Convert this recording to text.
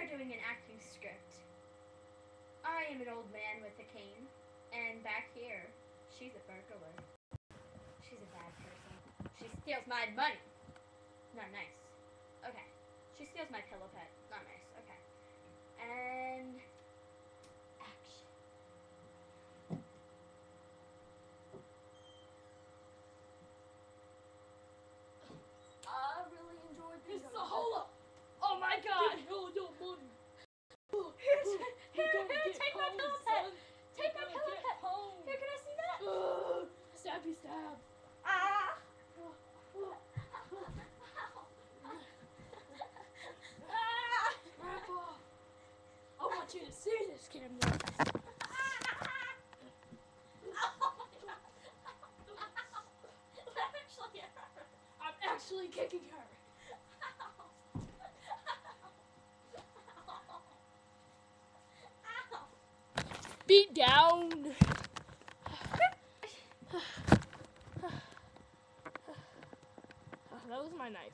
are doing an acting script. I am an old man with a cane, and back here, she's a burglar. She's a bad person. She steals my money. Not nice. Okay. She steals my pillow pet. Not nice. Okay. And action. I really enjoyed this. It's the hold up. Oh my god. Give all your money. Here, take my pillow pet. Take my pillow pet. Home. Here, can I see that? Stabby stab. Ah! Grandpa, I want you to see this camera. That actually hurt. I'm actually kicking her. Beat down. That was my knife.